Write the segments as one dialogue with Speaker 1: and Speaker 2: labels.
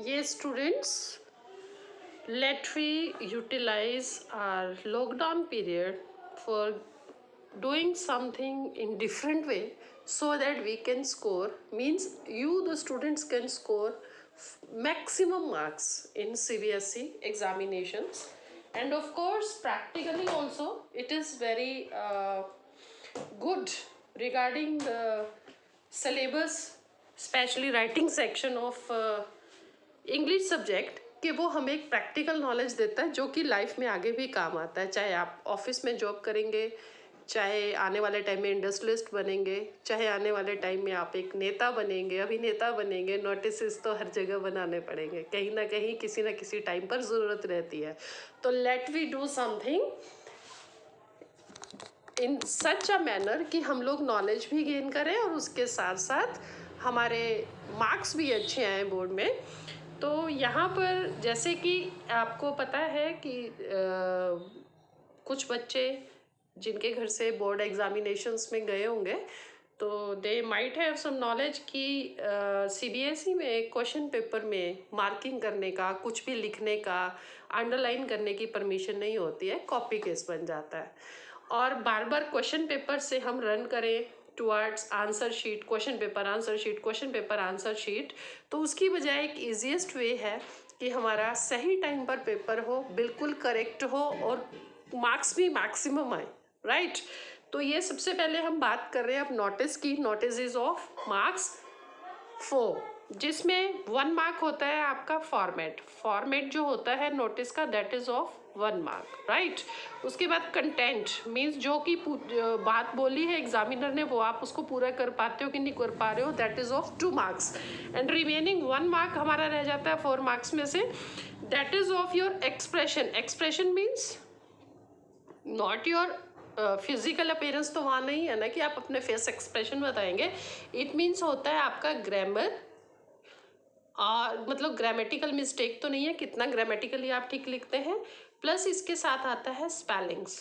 Speaker 1: Yes, students, let we utilize our lockdown period for doing something in different way so that we can score, means you the students can score maximum marks in CBSE examinations. And of course practically also it is very good regarding the syllabus, especially writing section of English subject कि वो हमें एक practical knowledge देता है जो कि life में आगे भी काम आता है। चाहे आप ऑफिस में जॉब करेंगे, चाहे आने वाले टाइम में इंडस्ट्रियलिस्ट बनेंगे, चाहे आने वाले टाइम में आप एक नेता बनेंगे, अभिनेता बनेंगे, नोटिस तो हर जगह बनाने पड़ेंगे, कहीं ना कहीं किसी ना किसी टाइम पर ज़रूरत रहती है। तो let we do something in such a manner कि हम लोग नॉलेज भी गेन करें और उसके साथ साथ हमारे मार्क्स भी अच्छे आए बोर्ड में। तो यहाँ पर जैसे कि आपको पता है कि कुछ बच्चे जिनके घर से बोर्ड एग्जामिनेशंस में गए होंगे तो they might have some knowledge कि सीबीएसई में क्वेश्चन पेपर में मार्किंग करने का, कुछ भी लिखने का, अंडरलाइन करने की परमिशन नहीं होती है, कॉपी केस बन जाता है। और बार बार क्वेश्चन पेपर से हम रन करें towards answer sheet, question paper answer sheet, question paper answer sheet, तो उसकी बजाय एक ईजीएस्ट वे है कि हमारा सही टाइम पर पेपर हो, बिल्कुल करेक्ट हो और मार्क्स भी मैक्सिमम आए, राइट। तो ये सबसे पहले हम बात कर रहे हैं अब नोटिस की। नोटिस इज ऑफ मार्क्स 4, जिसमें 1 मार्क होता है आपका फॉर्मेट जो होता है नोटिस का that is of 1 mark, right. उसके बाद कंटेंट मीन्स जो कि बात बोली है एग्जामिनर ने वो आप उसको पूरा कर पाते हो कि नहीं कर पा रहे हो, that is of 2 marks. And remaining 1 mark हमारा रह जाता है 4 मार्क्स में से, that is of your expression means not your physical appearance, तो वहाँ नहीं है ना कि आप अपने फेस एक्सप्रेशन बताएंगे। इट मीन्स होता है आपका ग्रामर, मतलब ग्रामेटिकल मिस्टेक तो नहीं है, कितना ग्रामेटिकली आप ठीक लिखते हैं, प्लस इसके साथ आता है स्पेलिंग्स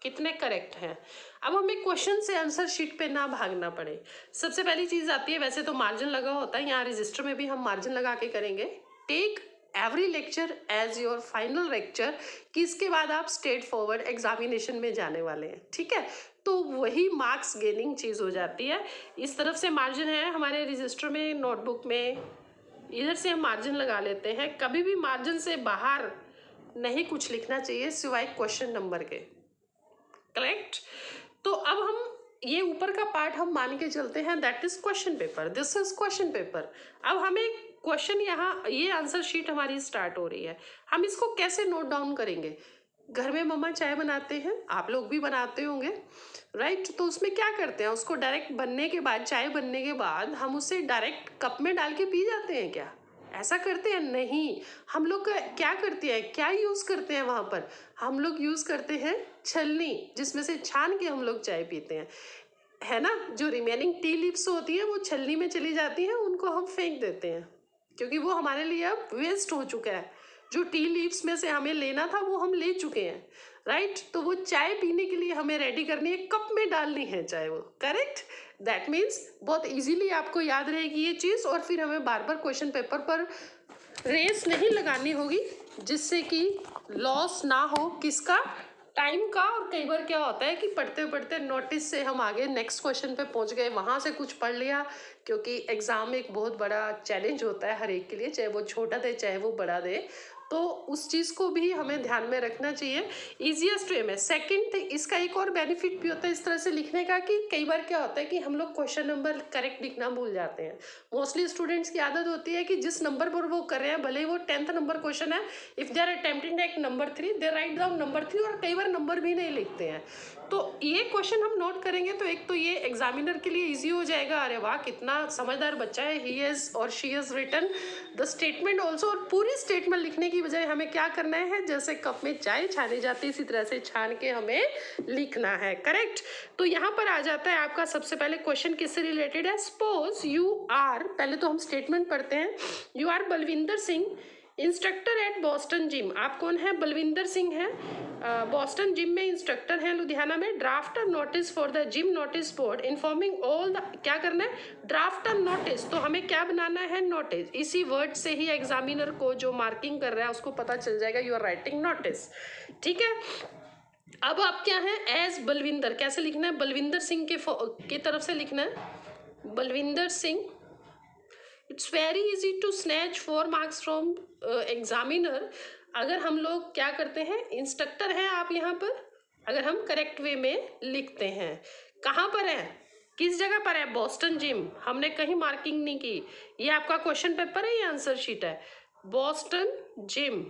Speaker 1: कितने करेक्ट हैं। अब हमें क्वेश्चन से आंसर शीट पे ना भागना पड़े, सबसे पहली चीज़ आती है, वैसे तो मार्जिन लगा होता है, यहाँ रजिस्टर में भी हम मार्जिन लगा के करेंगे। Take every lecture as your final lecture, कि इसके बाद आप स्ट्रेट फॉरवर्ड एग्जामिनेशन में जाने वाले हैं, ठीक है। तो वही मार्क्स गेनिंग चीज़ हो जाती है। इस तरफ से मार्जिन है हमारे रजिस्टर में, नोटबुक में, इधर से हम मार्जिन लगा लेते हैं। कभी भी मार्जिन से बाहर नहीं कुछ लिखना चाहिए सिवाय क्वेश्चन नंबर के, करेक्ट। तो अब हम ये ऊपर का पार्ट हम मान के चलते हैं that is question paper, this is question paper. अब हमें क्वेश्चन यहाँ, ये आंसर शीट हमारी स्टार्ट हो रही है, हम इसको कैसे नोट डाउन करेंगे। घर में मम्मा चाय बनाते हैं, आप लोग भी बनाते होंगे, राइट। तो उसमें क्या करते हैं, उसको डायरेक्ट बनने के बाद, चाय बनने के बाद हम उसे डायरेक्ट कप में डाल के पी जाते हैं क्या, ऐसा करते हैं? नहीं, हम लोग क्या करते हैं, क्या यूज़ करते हैं वहाँ पर, हम लोग यूज़ करते हैं छलनी, जिसमें से छान के हम लोग चाय पीते हैं, है ना। जो रिमेनिंग टी लीव्स होती है वो छलनी में चली जाती हैं, उनको हम फेंक देते हैं क्योंकि वो हमारे लिए अब वेस्ट हो चुका है। जो टी लीव्स में से हमें लेना था वो हम ले चुके हैं, राइट। तो वो चाय पीने के लिए हमें रेडी करनी है, कप में डालनी है चाय, वो करेक्ट। दैट मीन्स बहुत इजीली आपको याद रहेगी ये चीज़, और फिर हमें बार बार क्वेश्चन पेपर पर रेस नहीं लगानी होगी, जिससे कि लॉस ना हो किसका, टाइम का। और कई बार क्या होता है कि पढ़ते पढ़ते नोटिस से हम आगे नेक्स्ट क्वेश्चन पे पहुंच गए, वहाँ से कुछ पढ़ लिया, क्योंकि एग्ज़ाम एक बहुत बड़ा चैलेंज होता है हर एक के लिए, चाहे वो छोटा दे चाहे वो बड़ा दे, तो उस चीज़ को भी हमें ध्यान में रखना चाहिए ईजीएस्ट वे में। सेकंड, इसका एक और बेनिफिट भी होता है इस तरह से लिखने का कि कई बार क्या होता है कि हम लोग क्वेश्चन नंबर करेक्ट लिखना भूल जाते हैं। मोस्टली स्टूडेंट्स की आदत होती है कि जिस नंबर पर वो कर रहे हैं, भले ही वो 10th नंबर क्वेश्चन है, if they are attempting like number 3 they write down number 3, और कई बार नंबर भी नहीं लिखते हैं। तो ये क्वेश्चन हम नोट करेंगे तो एक तो ये एग्जामिनर के लिए ईजी हो जाएगा, अरे वाह कितना समझदार बच्चा है, ही हैज़ और she has written the statement also. और पूरी स्टेटमेंट लिखने की बजाय हमें क्या करना है, जैसे कप में चाय छानी जाती है इसी तरह से छान के हमें लिखना है, करेक्ट। तो यहाँ पर आ जाता है आपका सबसे पहले क्वेश्चन किससे रिलेटेड है। सपोज यू आर, पहले तो हम स्टेटमेंट पढ़ते हैं, you are Balwinder Singh, instructor at Boston gym, आप कौन है? बलविंदर सिंह है, बॉस्टन जिम में इंस्ट्रक्टर हैं लुधियाना में। Draft a notice for the gym notice board informing all the, क्या करना है? ड्राफ्ट अ नोटिस, तो हमें क्या बनाना है? नोटिस। इसी वर्ड से ही एग्जामिनर को जो मार्किंग कर रहा है उसको पता चल जाएगा यू आर राइटिंग नोटिस। ठीक है, अब आप क्या है? एज बलविंदर, कैसे लिखना है? बलविंदर सिंह के तरफ से लिखना है, Balvinder Singh. It's very easy to snatch 4 marks from examiner. अगर हम लोग क्या करते हैं, इंस्ट्रक्टर हैं आप यहाँ पर, अगर हम करेक्ट वे में लिखते हैं। कहाँ पर है? किस जगह पर है? बॉस्टन जिम, हमने कहीं मार्किंग नहीं की। ये आपका क्वेश्चन पेपर है, ये आंसर शीट है। बॉस्टन जिम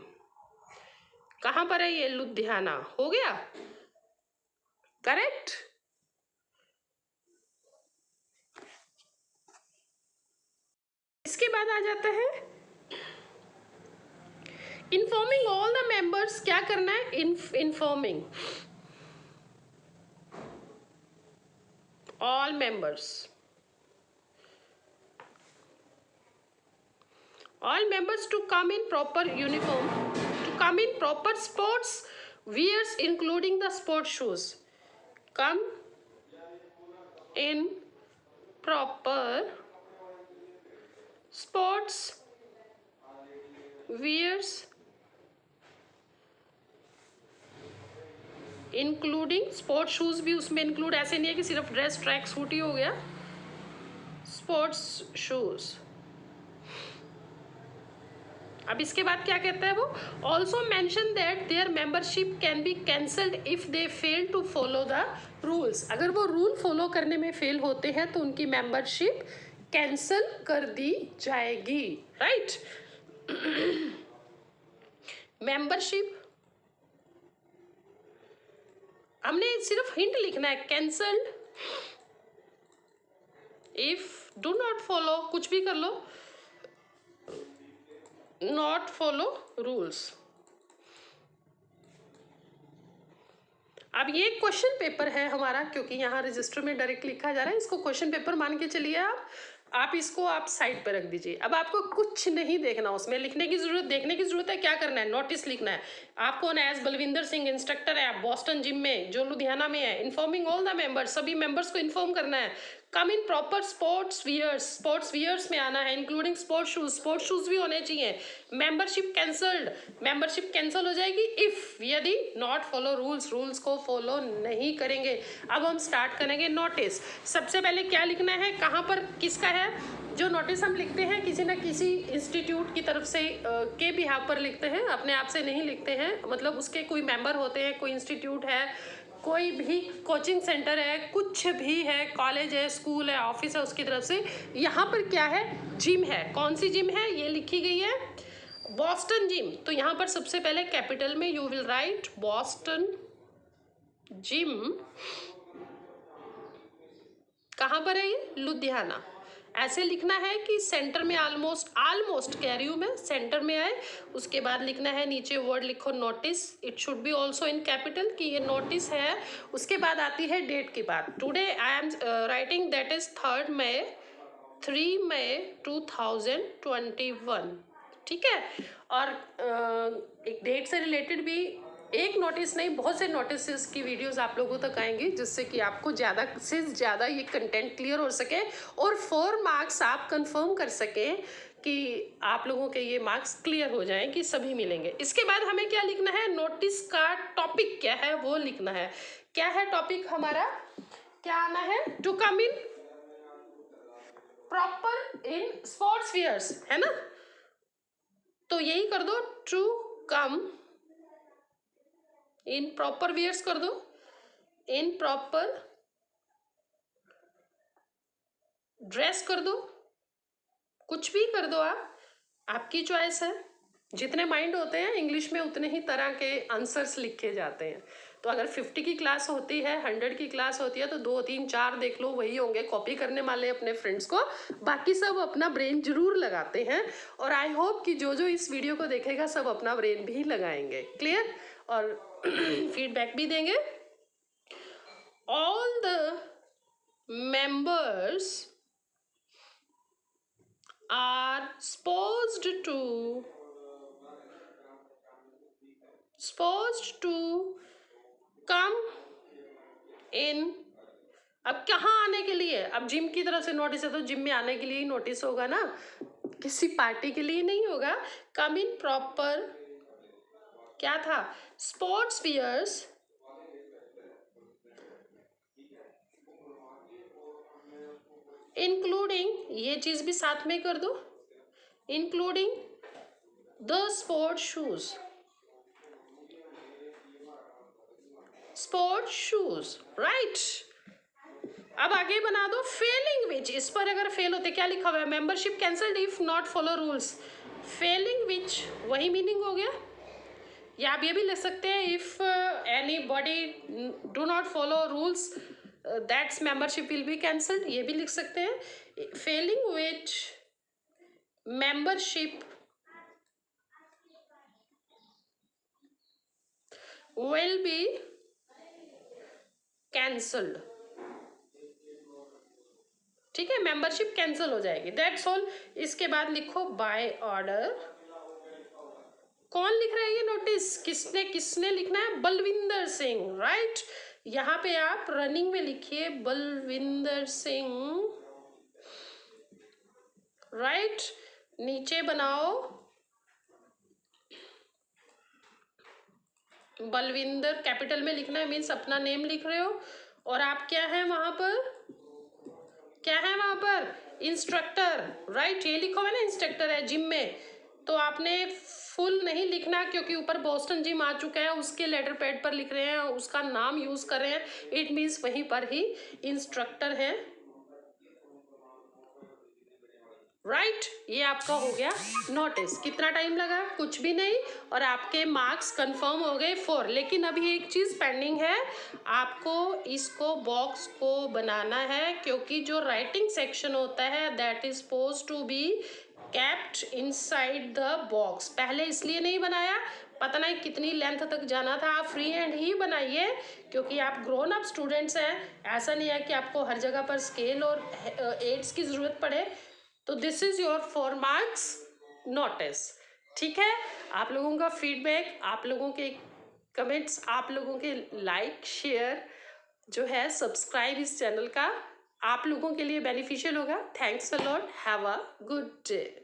Speaker 1: कहाँ पर है? ये लुधियाना। हो गया करेक्ट। इसके बाद आ जाता है इन्फॉर्मिंग ऑल द मेंबर्स। क्या करना है? Informing all members, all members to come in proper uniform, to come in proper sports wears including the sport shoes. Come in proper sports wears including sports shoes भी उसमें include, ऐसे नहीं है कि सिर्फ ड्रेस ट्रैक सूट ही हो गया, sports shoes. अब इसके बाद क्या कहता है वो? Also mention that there membership can be cancelled if they fail to follow the rules. अगर वो रूल फॉलो करने में फेल होते हैं तो उनकी मेंबरशिप कैंसल कर दी जाएगी, राइट? मेंबरशिप हमने सिर्फ हिंट लिखना है, cancelled if do not follow, कुछ भी कर लो, नॉट फॉलो रूल्स। अब ये क्वेश्चन पेपर है हमारा, क्योंकि यहाँ रजिस्टर में डायरेक्ट लिखा जा रहा है, इसको क्वेश्चन पेपर मान के चलिए आप इसको आप साइड पे रख दीजिए। अब आपको कुछ नहीं देखना, उसमें लिखने की जरूरत, देखने की जरूरत है। क्या करना है? नोटिस लिखना है। आपको एज बलविंदर सिंह इंस्ट्रक्टर है आप बॉस्टन जिम में जो लुधियाना में है। इन्फॉर्मिंग ऑल द मेंबर्स, सभी मेंबर्स को इन्फॉर्म करना है। Come in proper sports wears, sports wears में आना है, इंक्लूडिंग स्पोर्ट्स शूज भी होने चाहिए। मेंबरशिप कैंसल्ड, मेंबरशिप कैंसिल हो जाएगी इफ, यदि नॉट फॉलो रूल्स, रूल्स को फॉलो नहीं करेंगे। अब हम स्टार्ट करेंगे नोटिस। सबसे पहले क्या लिखना है? कहाँ पर किसका है? जो नोटिस हम लिखते हैं किसी न किसी इंस्टीट्यूट की तरफ से के बिहाफ पर लिखते हैं, अपने आप से नहीं लिखते हैं, मतलब उसके कोई मेंबर होते हैं, कोई इंस्टीट्यूट है, कोई भी कोचिंग सेंटर है, कुछ भी है, कॉलेज है, स्कूल है, ऑफिस है, उसकी तरफ से। यहाँ पर क्या है? जिम है। कौन सी जिम है? ये लिखी गई है बॉस्टन जिम। तो यहाँ पर सबसे पहले कैपिटल में you will write Boston gym. कहाँ पर है ये? लुधियाना। ऐसे लिखना है कि सेंटर में ऑलमोस्ट कह रही हूँ मैं, सेंटर में आए। उसके बाद लिखना है, नीचे वर्ड लिखो notice, it should be also in capital कि ये नोटिस है। उसके बाद आती है डेट की बात। Today I am writing that is 3 मई 2021। ठीक है, और एक डेट से रिलेटेड भी एक नोटिस नहीं, बहुत से नोटिस की वीडियोस आप लोगों तक आएंगी, जिससे कि आपको ज़्यादा से ज़्यादा ये कंटेंट क्लियर हो सके और 4 मार्क्स आप कंफर्म कर सकें कि आप लोगों के ये मार्क्स क्लियर हो जाएं कि सभी मिलेंगे। इसके बाद हमें क्या लिखना है? नोटिस का टॉपिक क्या है वो लिखना है। क्या है टॉपिक हमारा? क्या आना है? To come in proper in sports wears, है ना? तो यही कर दो, to come in proper wears कर दो, इन प्रॉपर ड्रेस कर दो, कुछ भी कर दो आप, आपकी चॉइस है। जितने माइंड होते हैं इंग्लिश में उतने ही तरह के आंसर्स लिखे जाते हैं। तो अगर 50 की क्लास होती है, 100 की क्लास होती है, तो 2 3 4 देख लो, वही होंगे कॉपी करने वाले अपने फ्रेंड्स को। बाकी सब अपना ब्रेन जरूर लगाते हैं, और आई होप कि जो जो इस वीडियो को देखेगा सब अपना ब्रेन भी लगाएंगे। क्लियर? और फीडबैक भी देंगे। All the members are supposed to supposed to come in, अब कहाँ आने के लिए, अब जिम की तरफ से नोटिस है तो जिम में आने के लिए ही नोटिस होगा ना, किसी पार्टी के लिए नहीं होगा। कम इन प्रॉपर, क्या था, स्पोर्ट्स वियर्स इंक्लूडिंग, ये चीज भी साथ में कर दो, including the sport shoes, sport shoes, right. अब आगे बना दो फेलिंग विच, इस पर अगर फेल होते, क्या लिखा हुआ है, membership cancelled if not follow rules, Fehling विच वही मीनिंग हो गया। या आप ये भी लिख सकते हैं if any body do not follow rules that's membership will be cancelled, ये भी लिख सकते हैं। Fehling which membership will be cancelled, ठीक है, मेंबरशिप कैंसिल हो जाएगी, दैट्स ऑल। इसके बाद लिखो बाय ऑर्डर, कौन लिख रहा है ये नोटिस, किसने किसने लिखना है, बलविंदर सिंह, राइट। यहाँ पे आप रनिंग में लिखिए बलविंदर सिंह, राइट। नीचे बनाओ बलविंदर, कैपिटल में लिखना है, मीन्स अपना नेम लिख रहे हो, और आप क्या है वहां पर, क्या है वहां पर, इंस्ट्रक्टर, राइट। ये लिखा हुआ है ना इंस्ट्रक्टर है जिम में, तो आपने फुल नहीं लिखना क्योंकि ऊपर बोस्टन जिम आ चुका है, उसके लेटर पैड पर लिख रहे हैं, उसका नाम यूज कर रहे हैं, इट मीन्स वहीं पर ही इंस्ट्रक्टर है, राइट। ये आपका हो गया नोटिस। कितना टाइम लगा, कुछ भी नहीं, और आपके मार्क्स कंफर्म हो गए 4। लेकिन अभी एक चीज पेंडिंग है, आपको इसको बॉक्स को बनाना है, क्योंकि जो राइटिंग सेक्शन होता है that is supposed to be kept inside the box. पहले इसलिए नहीं बनाया, पता नहीं कितनी लेंथ तक जाना था, आप फ्री हैंड ही बनाइए क्योंकि आप ग्रोन अप स्टूडेंट्स हैं, ऐसा नहीं है कि आपको हर जगह पर स्केल और एड्स की जरूरत पड़े। तो this is your 4 marks notice, ठीक है। आप लोगों का फीडबैक, आप लोगों के कमेंट्स, आप लोगों के लाइक शेयर जो है, सब्सक्राइब इस चैनल का, आप लोगों के लिए बेनिफिशियल होगा। Thanks a lot, have a good day.